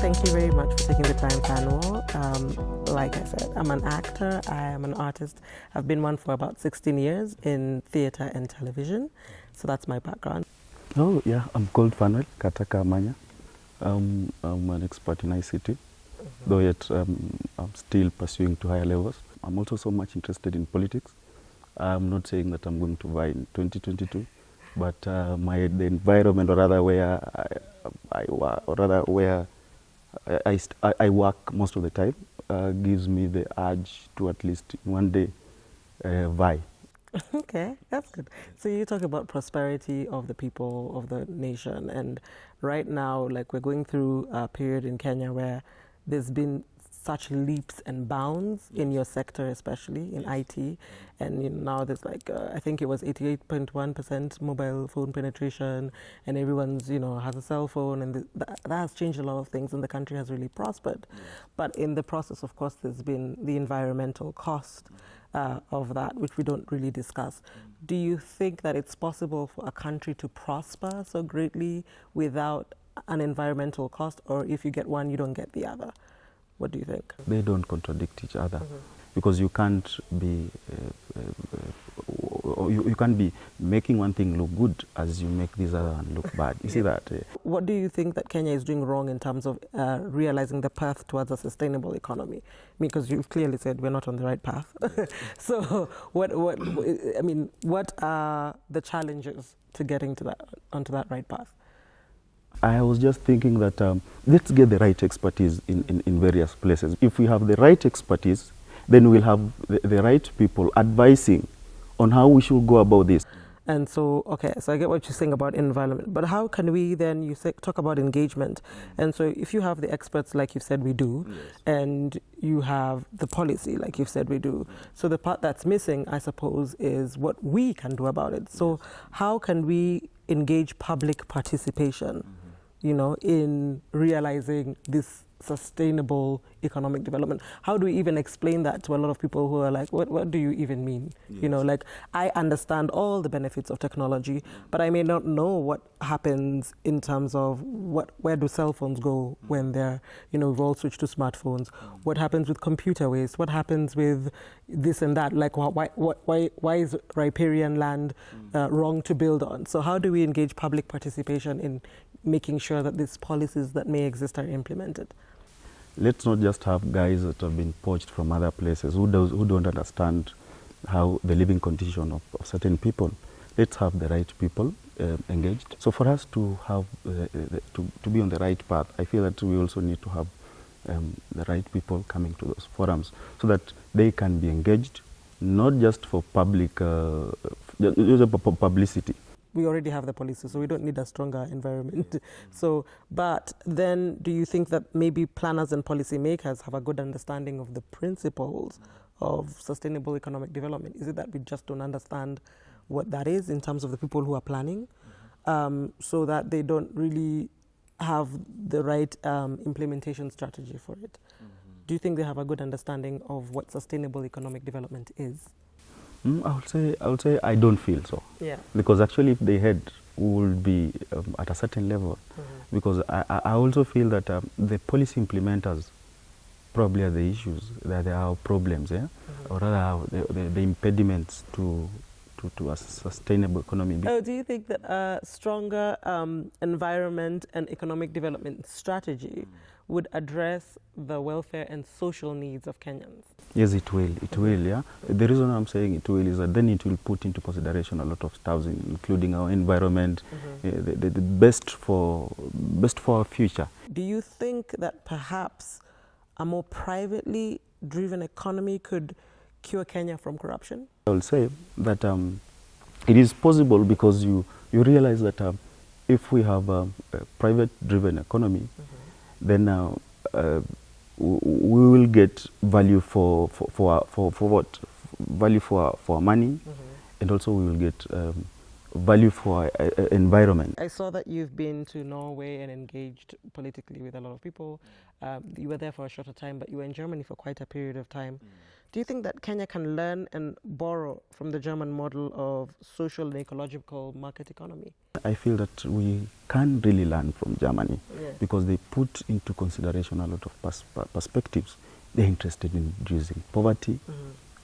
Thank you very much for taking the time, Fanuel. Like I said, I'm an actor, I am an artist. I've been one for about 16 years in theatre and television, so that's my background. Oh, yeah, I'm called Fanuel Kataka Amanya. I'm an expert in ICT, though yet I'm still pursuing to higher levels. I'm also so much interested in politics. I'm not saying that I'm going to vie in 2022, but the environment, or rather where I work most of the time, gives me the urge to at least one day vie. Okay, that's good. So you talk about prosperity of the people of the nation, and right now, like, we're going through a period in Kenya where there's been such leaps and bounds in your sector, especially in IT, and now there's like I think it was 88.1% mobile phone penetration, and everyone's has a cell phone, and that has changed a lot of things, and the country has really prospered. But in the process, of course, there's been the environmental cost of that, which we don't really discuss. Do you think that it's possible for a country to prosper so greatly without an environmental cost, or if you get one, you don't get the other? What do you think? They don't contradict each other, because you can't be you can't be making one thing look good as you make this other one look bad. You see that? What do you think that Kenya is doing wrong in terms of realizing the path towards a sustainable economy? Because you've clearly said we're not on the right path. So what are the challenges to getting to onto that right path? I was just thinking that let's get the right expertise in various places. If we have the right expertise, then we'll have the right people advising on how we should go about this. And so, okay, so I get what you're saying about environment, but how can we then, talk about engagement. And so if you have the experts, like you've said we do, and you have the policy, like you've said we do, so the part that's missing, I suppose, is what we can do about it. So how can we engage public participation, in realizing this sustainable economic development? How do we even explain that to a lot of people who are like, what do you even mean? Like, I understand all the benefits of technology, but I may not know what happens in terms of where do cell phones go when they're, we've all switched to smartphones. What happens with computer waste? What happens with this and that? Like, why is riparian land wrong to build on? So how do we engage public participation in making sure that these policies that may exist are implemented? Let's not just have guys that have been poached from other places who don't understand how the living condition of certain people. Let's have the right people engaged. So for us to have to be on the right path, I feel that we also need to have the right people coming to those forums so that they can be engaged, not just for public publicity. We already have the policy, so we don't need a stronger environment. So, but then do you think that maybe planners and policymakers have a good understanding of the principles of sustainable economic development? Is it that we just don't understand what that is in terms of the people who are planning, so that they don't really have the right implementation strategy for it? Do you think they have a good understanding of what sustainable economic development is? I would say I don't feel so. Yeah. Because actually, if they had, we would be at a certain level. Because I also feel that the policy implementers probably are the issues, that there are problems, or rather the impediments to a sustainable economy. Do you think that a stronger environment and economic development strategy would address the welfare and social needs of Kenyans? Yes, it will. It will, yeah. The reason I'm saying it will is that then it will put into consideration a lot of stuff, including our environment, the best for our future. Do you think that perhaps a more privately driven economy could cure Kenya from corruption? I will say that it is possible, because you realize that if we have a private-driven economy, then we will get value for what? Value for our money, and also we will get value for our environment. I saw that you've been to Norway and engaged politically with a lot of people. You were there for a shorter time, but you were in Germany for quite a period of time. Do you think that Kenya can learn and borrow from the German model of social and ecological market economy? I feel that we can really learn from Germany, Yeah. because they put into consideration a lot of perspectives. They're interested in reducing poverty.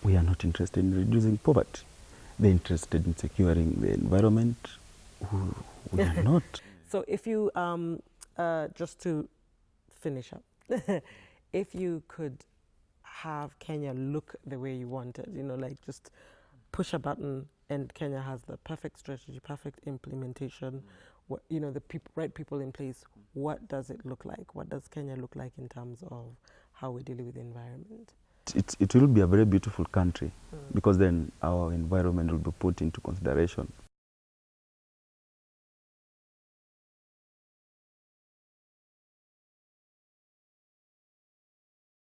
We are not interested in reducing poverty. They're interested in securing the environment. We are not. So if you, just to finish up, if you could have Kenya look the way you wanted, you know, like just push a button and Kenya has the perfect strategy, perfect implementation, what, you know, the right people in place, what does it look like? What does Kenya look like in terms of how we deal with the environment? It will be a very beautiful country, because then our environment will be put into consideration.